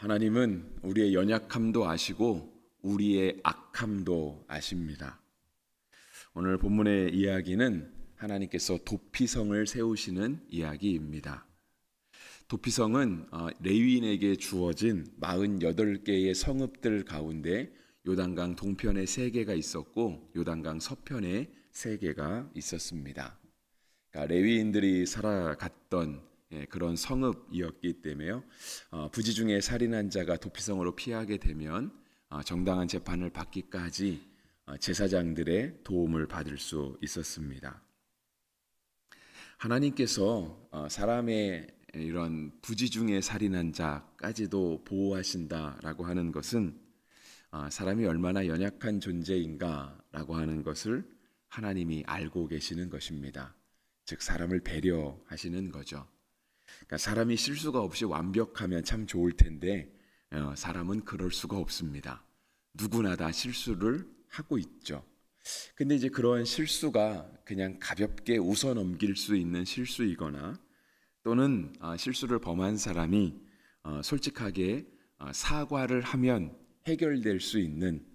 하나님은 우리의 연약함도 아시고 우리의 악함도 아십니다. 오늘 본문의 이야기는 하나님께서 도피성을 세우시는 이야기입니다. 도피성은 레위인에게 주어진 48개의 성읍들 가운데 요단강 동편에 3개가 있었고 요단강 서편에 3개가 있었습니다. 그러니까 레위인들이 살아갔던 그런 성읍이었기 때문에요. 부지 중에 살인한 자가 도피성으로 피하게 되면 정당한 재판을 받기까지 제사장들의 도움을 받을 수 있었습니다. 하나님께서 사람의 이런 부지 중에 살인한 자까지도 보호하신다라고 하는 것은 사람이 얼마나 연약한 존재인가라고 하는 것을 하나님이 알고 계시는 것입니다. 즉 사람을 배려하시는 거죠. 그러니까 사람이 실수가 없이 완벽하면 참 좋을 텐데 사람은 그럴 수가 없습니다. 누구나 다 실수를 하고 있죠. 근데 이제 그러한 실수가 그냥 가볍게 웃어 넘길 수 있는 실수이거나 또는 실수를 범한 사람이 솔직하게 사과를 하면 해결될 수 있는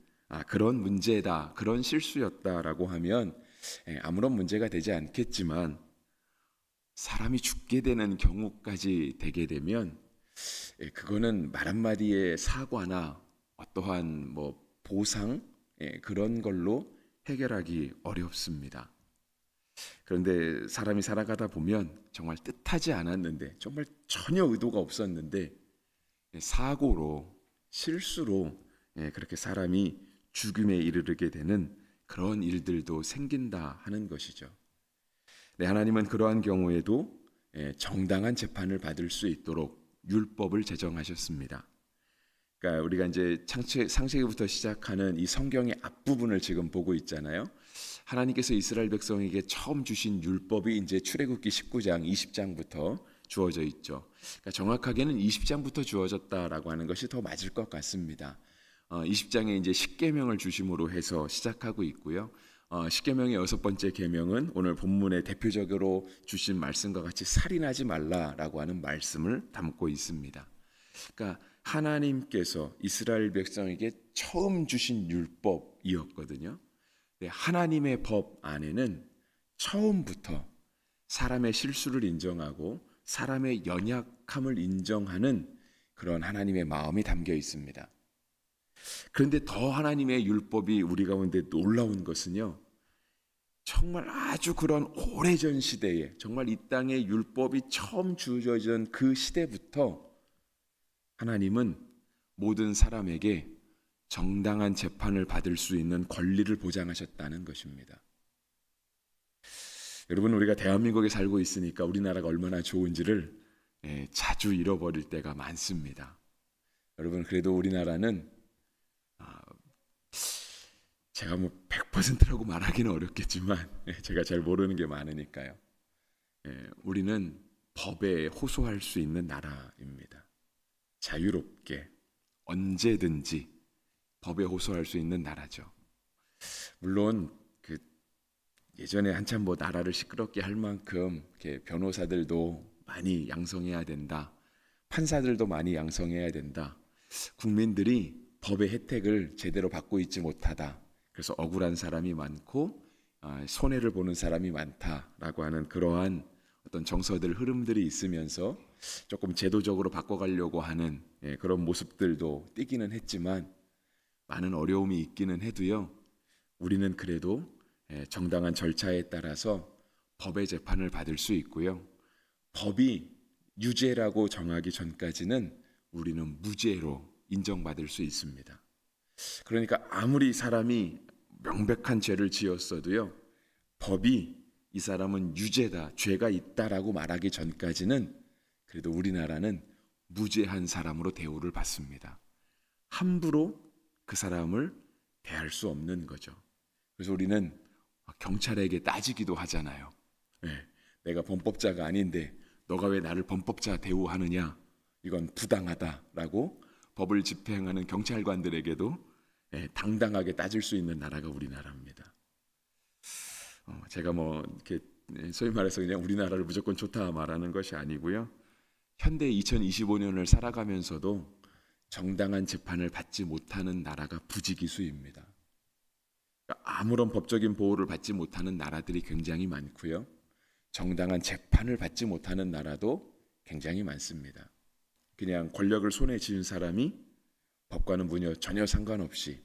그런 문제다, 그런 실수였다라고 하면 아무런 문제가 되지 않겠지만 사람이 죽게 되는 경우까지 되게 되면 그거는 말 한마디의 사과나 어떠한 보상 그런 걸로 해결하기 어렵습니다. 그런데 사람이 살아가다 보면 정말 뜻하지 않았는데 정말 전혀 의도가 없었는데 사고로 실수로 그렇게 사람이 죽음에 이르게 되는 그런 일들도 생긴다 하는 것이죠. 하나님은 그러한 경우에도 정당한 재판을 받을 수 있도록 율법을 제정하셨습니다. 그러니까 우리가 이제 창세기부터 시작하는 이 성경의 앞부분을 지금 보고 있잖아요. 하나님께서 이스라엘 백성에게 처음 주신 율법이 이제 출애굽기 19장, 20장부터 주어져 있죠. 그러니까 정확하게는 20장부터 주어졌다라고 하는 것이 더 맞을 것 같습니다. 20장에 이제 십계명을 중심으로 해서 시작하고 있고요. 십계명의 6번째 계명은 오늘 본문에 대표적으로 주신 말씀과 같이 살인하지 말라라고 하는 말씀을 담고 있습니다. 그러니까 하나님께서 이스라엘 백성에게 처음 주신 율법이었거든요. 하나님의 법 안에는 처음부터 사람의 실수를 인정하고 사람의 연약함을 인정하는 그런 하나님의 마음이 담겨 있습니다. 그런데 더 하나님의 율법이 우리 가운데 놀라운 것은요, 정말 아주 그런 오래전 시대에 정말 이 땅에 율법이 처음 주어진 그 시대부터 하나님은 모든 사람에게 정당한 재판을 받을 수 있는 권리를 보장하셨다는 것입니다. 여러분, 우리가 대한민국에 살고 있으니까 우리나라가 얼마나 좋은지를 자주 잃어버릴 때가 많습니다. 여러분, 그래도 우리나라는 제가 100%라고 말하기는 어렵겠지만 제가 잘 모르는 게 많으니까요. 우리는 법에 호소할 수 있는 나라입니다. 자유롭게 언제든지 법에 호소할 수 있는 나라죠. 물론 예전에 한참 나라를 시끄럽게 할 만큼 이렇게 변호사들도 많이 양성해야 된다. 판사들도 많이 양성해야 된다. 국민들이 법의 혜택을 제대로 받고 있지 못하다. 그래서 억울한 사람이 많고 손해를 보는 사람이 많다라고 하는 그러한 어떤 정서들 흐름들이 있으면서 조금 제도적으로 바꿔가려고 하는 그런 모습들도 띄기는 했지만 많은 어려움이 있기는 해도요. 우리는 그래도 정당한 절차에 따라서 법의 재판을 받을 수 있고요. 법이 유죄라고 정하기 전까지는 우리는 무죄로 인정받을 수 있습니다. 그러니까 아무리 사람이 명백한 죄를 지었어도요, 법이 이 사람은 유죄다, 죄가 있다라고 말하기 전까지는 그래도 우리나라는 무죄한 사람으로 대우를 받습니다. 함부로 그 사람을 대할 수 없는 거죠. 그래서 우리는 경찰에게 따지기도 하잖아요. 내가 범법자가 아닌데 너가 왜 나를 범법자 대우하느냐, 이건 부당하다라고 법을 집행하는 경찰관들에게도 당당하게 따질 수 있는 나라가 우리나라입니다. 제가 이렇게 소위 말해서 그냥 우리나라를 무조건 좋다 말하는 것이 아니고요. 현대 2025년을 살아가면서도 정당한 재판을 받지 못하는 나라가 부지기수입니다. 그러니까 아무런 법적인 보호를 받지 못하는 나라들이 굉장히 많고요. 정당한 재판을 받지 못하는 나라도 굉장히 많습니다. 그냥 권력을 손에 쥐은 사람이 법과는 전혀 상관없이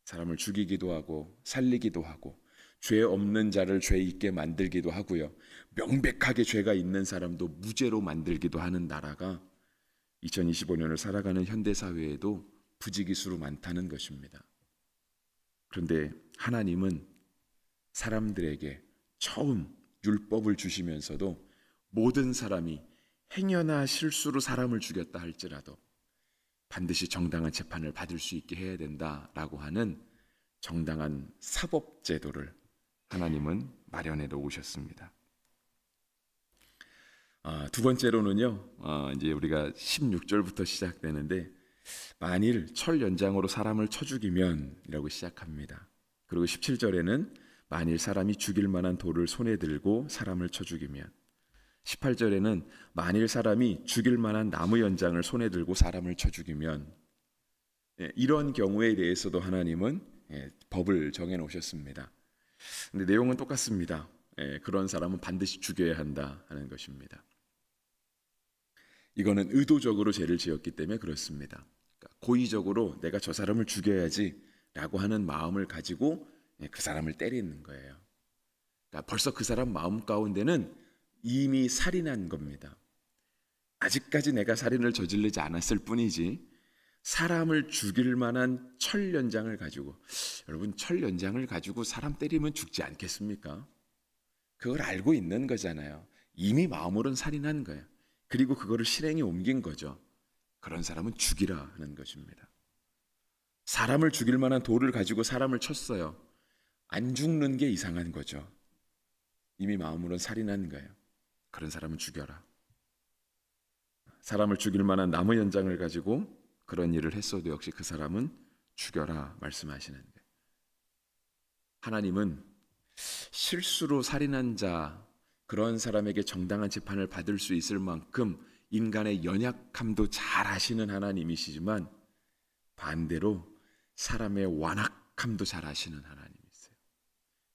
사람을 죽이기도 하고 살리기도 하고 죄 없는 자를 죄 있게 만들기도 하고요. 명백하게 죄가 있는 사람도 무죄로 만들기도 하는 나라가 2025년을 살아가는 현대사회에도 부지기수로 많다는 것입니다. 그런데 하나님은 사람들에게 처음 율법을 주시면서도 모든 사람이 행여나 실수로 사람을 죽였다 할지라도 반드시 정당한 재판을 받을 수 있게 해야 된다라고 하는 정당한 사법제도를 하나님은 마련해 놓으셨습니다. 두 번째로는요, 이제 우리가 16절부터 시작되는데 만일 철 연장으로 사람을 쳐 죽이면이라고 시작합니다. 그리고 17절에는 만일 사람이 죽일 만한 돌을 손에 들고 사람을 쳐 죽이면, 18절에는 만일 사람이 죽일 만한 나무 연장을 손에 들고 사람을 쳐 죽이면, 이런 경우에 대해서도 하나님은 법을 정해 놓으셨습니다. 근데 내용은 똑같습니다. 그런 사람은 반드시 죽여야 한다 하는 것입니다. 이거는 의도적으로 죄를 지었기 때문에 그렇습니다. 그러니까 고의적으로 내가 저 사람을 죽여야지라고 하는 마음을 가지고 그 사람을 때리는 거예요. 그러니까 벌써 그 사람 마음 가운데는 이미 살인한 겁니다. 아직까지 내가 살인을 저지르지 않았을 뿐이지 사람을 죽일 만한 철 연장을 가지고, 여러분 철 연장을 가지고 사람 때리면 죽지 않겠습니까? 그걸 알고 있는 거잖아요. 이미 마음으로는 살인한 거예요. 그리고 그거를 실행에 옮긴 거죠. 그런 사람은 죽이라 하는 것입니다. 사람을 죽일 만한 돌을 가지고 사람을 쳤어요. 안 죽는 게 이상한 거죠. 이미 마음으로는 살인한 거예요. 그런 사람은 죽여라. 사람을 죽일 만한 나무 연장을 가지고 그런 일을 했어도 역시 그 사람은 죽여라 말씀하시는 거예요. 하나님은 실수로 살인한 자, 그런 사람에게 정당한 재판을 받을 수 있을 만큼 인간의 연약함도 잘 아시는 하나님이시지만 반대로 사람의 완악함도 잘 아시는 하나님이세요.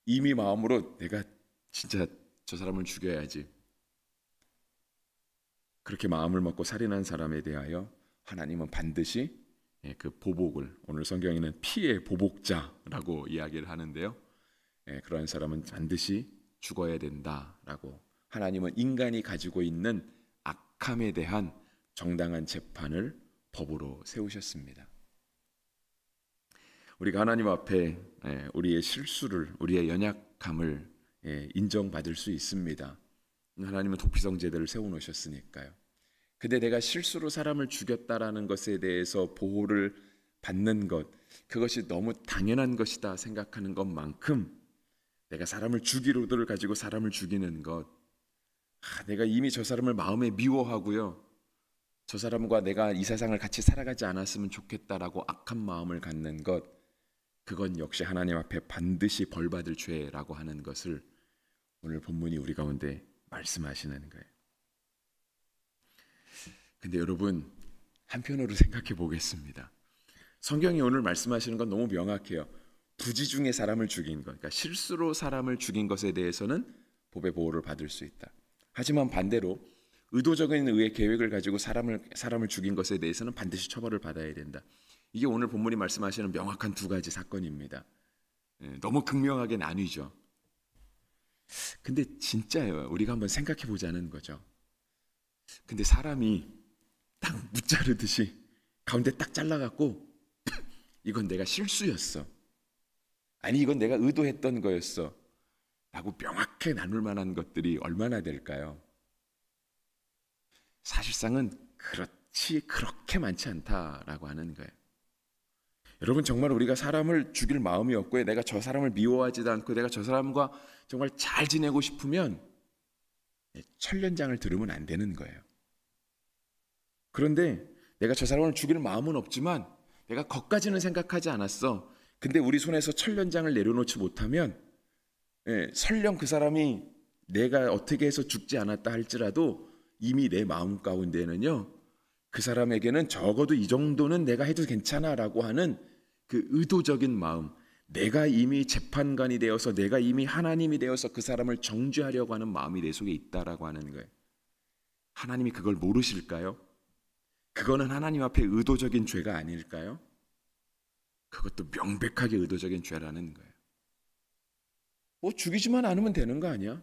이미 마음으로 내가 진짜 저 사람을 죽여야지, 그렇게 마음을 먹고 살인한 사람에 대하여 하나님은 반드시 그 보복을, 오늘 성경에는 피의 보복자라고 이야기를 하는데요, 그러한 사람은 반드시 죽어야 된다라고 하나님은 인간이 가지고 있는 악함에 대한 정당한 재판을 법으로 세우셨습니다. 우리가 하나님 앞에 우리의 실수를, 우리의 연약함을 인정받을 수 있습니다. 하나님은 도피성제도를 세워놓으셨으니까요. 근데 내가 실수로 사람을 죽였다라는 것에 대해서 보호를 받는 것, 그것이 너무 당연한 것이다 생각하는 것만큼 내가 사람을 죽일 의도를 가지고 사람을 죽이는 것, 내가 이미 저 사람을 마음에 미워하고요, 저 사람과 내가 이 세상을 같이 살아가지 않았으면 좋겠다라고 악한 마음을 갖는 것, 그건 역시 하나님 앞에 반드시 벌받을 죄라고 하는 것을 오늘 본문이 우리 가운데 말씀하시는 거예요. 근데 여러분, 한편으로 생각해 보겠습니다. 성경이 오늘 말씀하시는 건 너무 명확해요. 부지 중에 사람을 죽인 것, 그러니까 실수로 사람을 죽인 것에 대해서는 법의 보호를 받을 수 있다. 하지만 반대로 의도적인 의의 계획을 가지고 사람을 죽인 것에 대해서는 반드시 처벌을 받아야 된다. 이게 오늘 본문이 말씀하시는 명확한 두 가지 사건입니다. 너무 극명하게 나뉘죠. 근데 진짜요, 우리가 한번 생각해 보자는 거죠. 근데 사람이 딱 무자르듯이 가운데 딱 잘라갖고 이건 내가 실수였어, 아니 이건 내가 의도했던 거였어 라고 명확하게 나눌 만한 것들이 얼마나 될까요? 사실상은 그렇게 많지 않다라고 하는 거예요. 여러분, 정말 우리가 사람을 죽일 마음이 없고 내가 저 사람을 미워하지도 않고 내가 저 사람과 정말 잘 지내고 싶으면 철연장을 들으면 안 되는 거예요. 그런데 내가 저 사람을 죽일 마음은 없지만 내가 거기까지는 생각하지 않았어. 근데 우리 손에서 철연장을 내려놓지 못하면 설령 그 사람이 내가 어떻게 해서 죽지 않았다 할지라도 이미 내 마음 가운데는요 그 사람에게는 적어도 이 정도는 내가 해도 괜찮아라고 하는 그 의도적인 마음, 내가 이미 재판관이 되어서 내가 이미 하나님이 되어서 그 사람을 정죄하려고 하는 마음이 내 속에 있다라고 하는 거예요. 하나님이 그걸 모르실까요? 그거는 하나님 앞에 의도적인 죄가 아닐까요? 그것도 명백하게 의도적인 죄라는 거예요. 뭐 죽이지만 않으면 되는 거 아니야?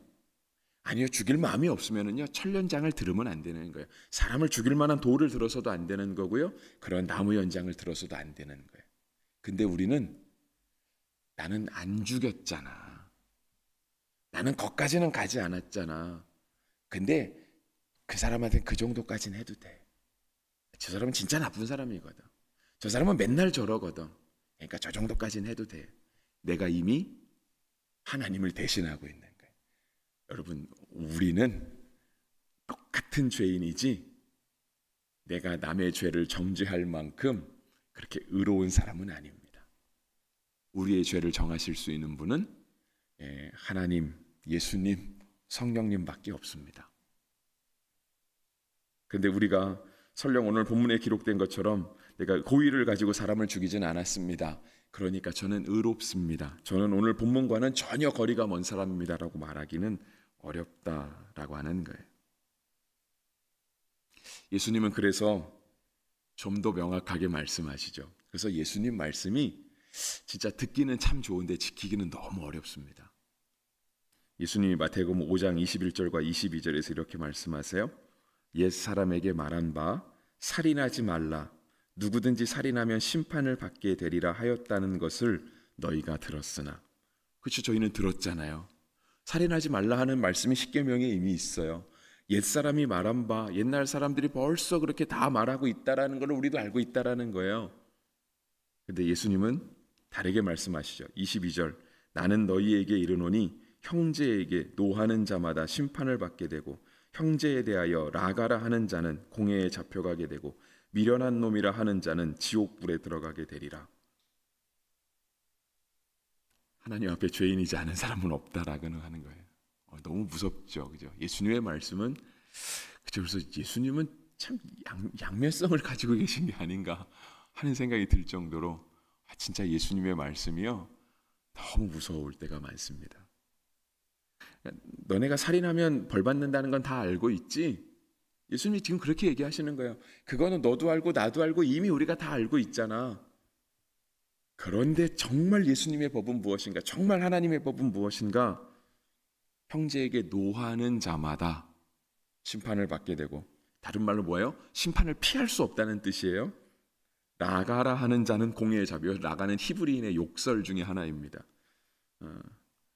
아니요, 죽일 마음이 없으면은요 천련장을 들으면 안 되는 거예요. 사람을 죽일 만한 돌을 들어서도 안 되는 거고요, 그런 나무 연장을 들어서도 안 되는 거예요. 근데 우리는 나는 안 죽였잖아, 나는 거기까지는 가지 않았잖아, 근데 그 사람한테는 그 정도까지는 해도 돼. 저 사람은 진짜 나쁜 사람이거든, 저 사람은 맨날 저러거든, 그러니까 저 정도까지는 해도 돼. 내가 이미 하나님을 대신하고 있는 거예요. 여러분, 우리는 똑같은 죄인이지 내가 남의 죄를 정죄할 만큼 그렇게 의로운 사람은 아닙니다. 우리의 죄를 정하실 수 있는 분은 하나님, 예수님, 성령님밖에 없습니다. 그런데 우리가 설령 오늘 본문에 기록된 것처럼 내가 고의를 가지고 사람을 죽이진 않았습니다, 그러니까 저는 의롭습니다, 저는 오늘 본문과는 전혀 거리가 먼 사람입니다라고 말하기는 어렵다라고 하는 거예요. 예수님은 그래서 좀 더 명확하게 말씀하시죠. 그래서 예수님 말씀이 진짜 듣기는 참 좋은데 지키기는 너무 어렵습니다. 예수님이 마태복음 5장 21절과 22절에서 이렇게 말씀하세요. 옛 사람에게 말한 바 살인하지 말라, 누구든지 살인하면 심판을 받게 되리라 하였다는 것을 너희가 들었으나. 그렇죠, 저희는 들었잖아요. 살인하지 말라 하는 말씀이 십계명에 이미 있어요. 옛사람이 말한 바, 옛날 사람들이 벌써 그렇게 다 말하고 있다라는 걸 우리도 알고 있다라는 거예요. 근데 예수님은 다르게 말씀하시죠. 22절, 나는 너희에게 이르노니 형제에게 노하는 자마다 심판을 받게 되고 형제에 대하여 라가라 하는 자는 공회에 잡혀가게 되고 미련한 놈이라 하는 자는 지옥불에 들어가게 되리라. 하나님 앞에 죄인이지 않은 사람은 없다라고 하는 거예요. 너무 무섭죠, 그죠? 예수님의 말씀은, 그죠? 그래서 예수님은 참 양면성을 가지고 계신 게 아닌가 하는 생각이 들 정도로 진짜 예수님의 말씀이요 너무 무서울 때가 많습니다. 너네가 살인하면 벌 받는다는 건 다 알고 있지? 예수님이 지금 그렇게 얘기하시는 거예요. 그거는 너도 알고 나도 알고 이미 우리가 다 알고 있잖아. 그런데 정말 예수님의 법은 무엇인가? 정말 하나님의 법은 무엇인가? 형제에게 노하는 자마다 심판을 받게 되고, 다른 말로 뭐예요? 심판을 피할 수 없다는 뜻이에요. 라가라 하는 자는 공회에 잡혀. 라가는 히브리인의 욕설 중에 하나입니다.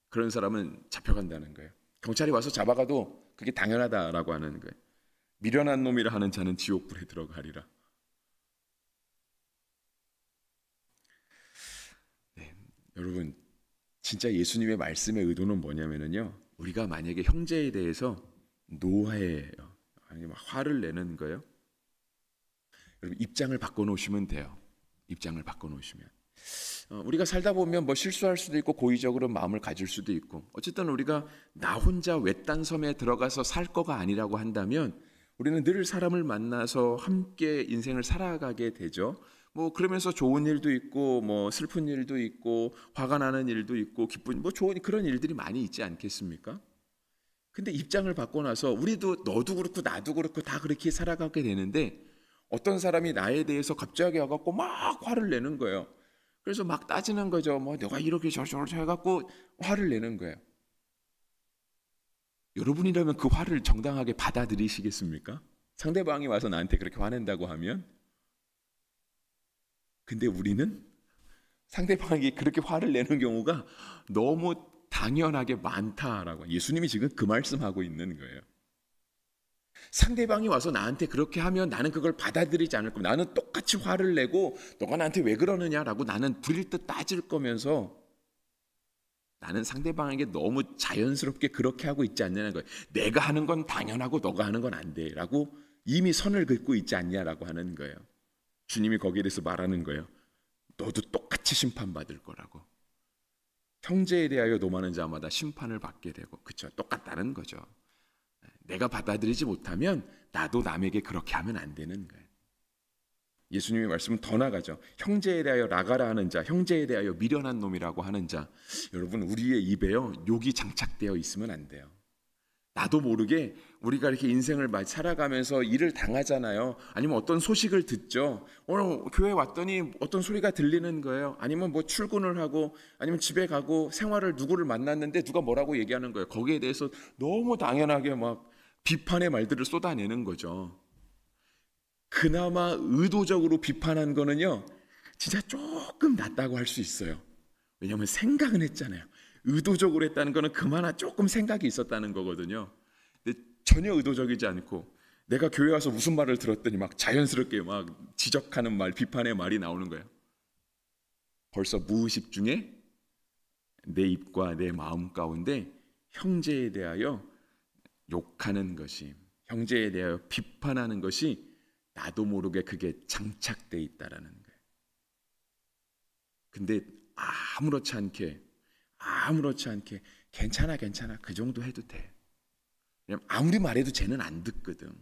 그런 사람은 잡혀간다는 거예요. 경찰이 와서 잡아가도 그게 당연하다라고 하는 거예요. 미련한 놈이라 하는 자는 지옥불에 들어가리라. 네, 여러분, 진짜 예수님의 말씀의 의도는 뭐냐면요, 우리가 만약에 형제에 대해서 노해요, 아니면 화를 내는 거예요, 여러분 입장을 바꿔놓으시면 돼요. 입장을 바꿔놓으시면 우리가 살다 보면 뭐 실수할 수도 있고 고의적으로 마음을 가질 수도 있고, 어쨌든 우리가 나 혼자 외딴 섬에 들어가서 살 거가 아니라고 한다면 우리는 늘 사람을 만나서 함께 인생을 살아가게 되죠. 뭐 그러면서 좋은 일도 있고 뭐 슬픈 일도 있고 화가 나는 일도 있고 기쁜 뭐 좋은 그런 일들이 많이 있지 않겠습니까? 근데 입장을 바꿔 나서 우리도 너도 그렇고 나도 그렇고 다 그렇게 살아가게 되는데, 어떤 사람이 나에 대해서 갑자기 와갖고 막 화를 내는 거예요. 그래서 막 따지는 거죠. 뭐 내가 이렇게 저렇게 해갖고 화를 내는 거예요. 여러분이라면 그 화를 정당하게 받아들이시겠습니까? 상대방이 와서 나한테 그렇게 화낸다고 하면. 근데 우리는 상대방이 그렇게 화를 내는 경우가 너무 당연하게 많다라고, 예수님이 지금 그 말씀하고 있는 거예요. 상대방이 와서 나한테 그렇게 하면 나는 그걸 받아들이지 않을 거면, 나는 똑같이 화를 내고 너가 나한테 왜 그러느냐라고 나는 부릴 듯 따질 거면서, 나는 상대방에게 너무 자연스럽게 그렇게 하고 있지 않냐는 거예요. 내가 하는 건 당연하고 너가 하는 건 안 돼라고 이미 선을 긋고 있지 않냐라고 하는 거예요. 주님이 거기에 대해서 말하는 거예요. 너도 똑같이 심판받을 거라고. 형제에 대하여 노하는 자마다 심판을 받게 되고, 그렇죠? 똑같다는 거죠. 내가 받아들이지 못하면 나도 남에게 그렇게 하면 안 되는 거예요. 예수님의 말씀은 더 나가죠. 형제에 대하여 나가라 하는 자, 형제에 대하여 미련한 놈이라고 하는 자. 여러분, 우리의 입에요 욕이 장착되어 있으면 안 돼요. 나도 모르게 우리가 이렇게 인생을 살아가면서 일을 당하잖아요. 아니면 어떤 소식을 듣죠. 오늘 교회 왔더니 어떤 소리가 들리는 거예요. 아니면 뭐 출근을 하고 아니면 집에 가고 생활을 누구를 만났는데 누가 뭐라고 얘기하는 거예요. 거기에 대해서 너무 당연하게 막 비판의 말들을 쏟아내는 거죠. 그나마 의도적으로 비판한 거는요, 진짜 조금 낫다고 할 수 있어요. 왜냐하면 생각은 했잖아요. 의도적으로 했다는 거는 그만한 조금 생각이 있었다는 거거든요. 근데 전혀 의도적이지 않고 내가 교회 와서 무슨 말을 들었더니 막 자연스럽게 막 지적하는 말, 비판의 말이 나오는 거예요. 벌써 무의식 중에 내 입과 내 마음 가운데 형제에 대하여 욕하는 것이, 형제에 대하여 비판하는 것이 나도 모르게 그게 장착돼 있다라는 거예요. 근데 아무렇지 않게 괜찮아 그 정도 해도 돼. 왜냐면 아무리 말해도 쟤는 안 듣거든.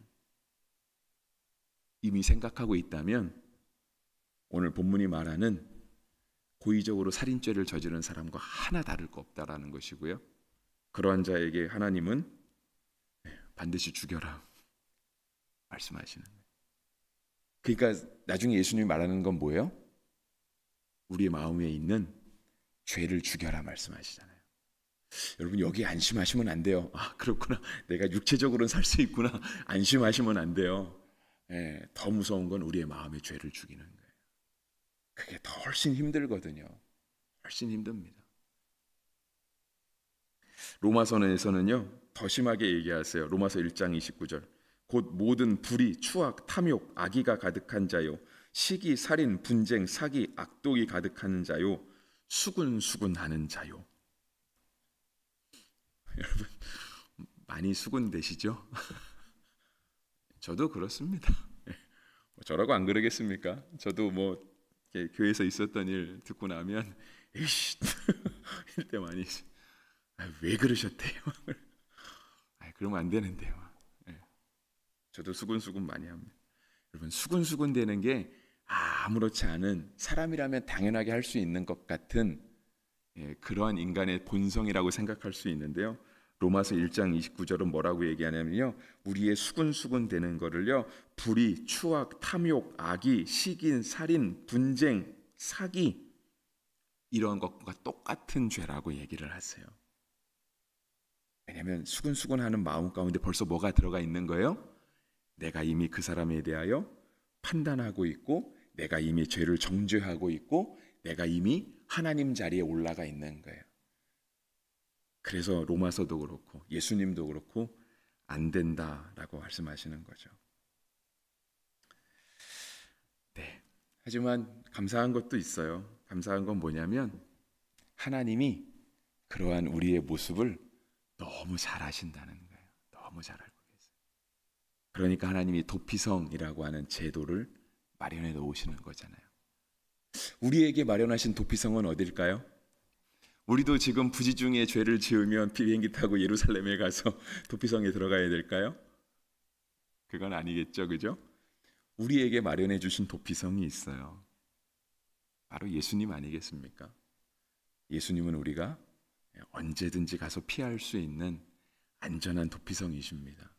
이미 생각하고 있다면 오늘 본문이 말하는 고의적으로 살인죄를 저지른 사람과 하나 다를 거 없다라는 것이고요. 그러한 자에게 하나님은 반드시 죽여라 말씀하시는 거예요. 그러니까 나중에 예수님이 말하는 건 뭐예요? 우리의 마음에 있는 죄를 죽여라 말씀하시잖아요. 여러분, 여기 안심하시면 안 돼요. 아, 그렇구나, 내가 육체적으로는 살 수 있구나, 안심하시면 안 돼요. 더 무서운 건 우리의 마음의 죄를 죽이는 거예요. 그게 더 훨씬 힘들거든요. 훨씬 힘듭니다. 로마서에서는요 더 심하게 얘기하세요. 로마서 1장 29절, 곧 모든 불의, 추악, 탐욕, 악의가 가득한 자요, 시기, 살인, 분쟁, 사기, 악독이 가득한 자요, 수군수군하는 자요. 여러분, 많이 수군되시죠? 저도 그렇습니다. 저라고 안 그러겠습니까? 저도 뭐 교회에서 있었던 일 듣고 나면 에이씨 이럴 때 많이 왜 그러셨대요? 그러면 안 되는데요. 저도 수군수군 많이 합니다. 여러분, 수군수군 되는 게 아무렇지 않은, 사람이라면 당연하게 할 수 있는 것 같은 그러한 인간의 본성이라고 생각할 수 있는데요. 로마서 1장 29절은 뭐라고 얘기하냐면요, 우리의 수군수군 되는 거를요, 불의, 추악, 탐욕, 악의, 시기, 살인, 분쟁, 사기, 이런 것과 똑같은 죄라고 얘기를 하세요. 왜냐하면 수군수군하는 마음 가운데 벌써 뭐가 들어가 있는 거예요? 내가 이미 그 사람에 대하여 판단하고 있고, 내가 이미 죄를 정죄하고 있고, 내가 이미 하나님 자리에 올라가 있는 거예요. 그래서 로마서도 그렇고 예수님도 그렇고 안 된다라고 말씀하시는 거죠. 네. 하지만 감사한 것도 있어요. 감사한 건 뭐냐면 하나님이 그러한 우리의 모습을 너무 잘 아신다는 거예요. 너무 잘 알고 계세요. 그러니까 하나님이 도피성이라고 하는 제도를 마련해 놓으시는 거잖아요. 우리에게 마련하신 도피성은 어딜까요? 우리도 지금 부지 중에 죄를 지으면 비행기 타고 예루살렘에 가서 도피성에 들어가야 될까요? 그건 아니겠죠, 그죠? 우리에게 마련해 주신 도피성이 있어요. 바로 예수님 아니겠습니까? 예수님은 우리가 언제든지 가서 피할 수 있는 안전한 도피성이십니다.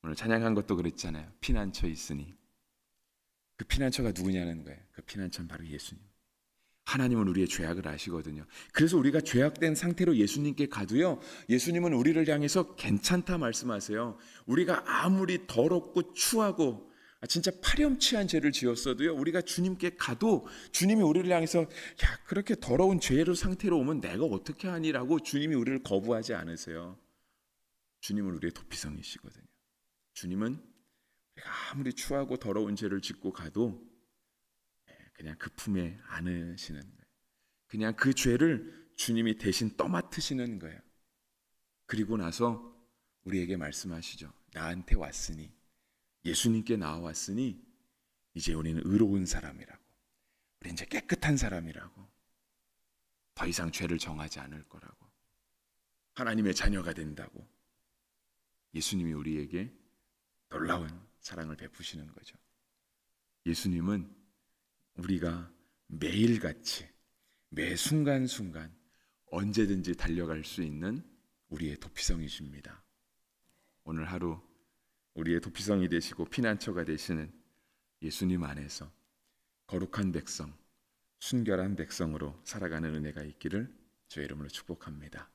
오늘 찬양한 것도 그랬잖아요. 피난처 있으니. 그 피난처가 누구냐는 거예요. 그 피난처는 바로 예수님. 하나님은 우리의 죄악을 아시거든요. 그래서 우리가 죄악된 상태로 예수님께 가도요, 예수님은 우리를 향해서 괜찮다 말씀하세요. 우리가 아무리 더럽고 추하고 진짜 파렴치한 죄를 지었어도요, 우리가 주님께 가도 주님이 우리를 향해서 야, 그렇게 더러운 죄로 상태로 오면 내가 어떻게 하니라고 주님이 우리를 거부하지 않으세요. 주님은 우리의 도피성이시거든요. 주님은 우리가 아무리 추하고 더러운 죄를 짓고 가도 그냥 그 품에 안으시는 거예요. 그냥 그 죄를 주님이 대신 떠맡으시는 거예요. 그리고 나서 우리에게 말씀하시죠. 나한테 왔으니, 예수님께 나와왔으니 이제 우리는 의로운 사람이라고, 우리 이제 깨끗한 사람이라고, 더 이상 죄를 정하지 않을 거라고, 하나님의 자녀가 된다고 예수님이 우리에게 놀라운 사랑을 베푸시는 거죠. 예수님은 우리가 매일같이 매 순간순간 언제든지 달려갈 수 있는 우리의 도피성이십니다. 오늘 하루 우리의 도피성이 되시고 피난처가 되시는 예수님 안에서 거룩한 백성, 순결한 백성으로 살아가는 은혜가 있기를 주의 이름으로 축복합니다.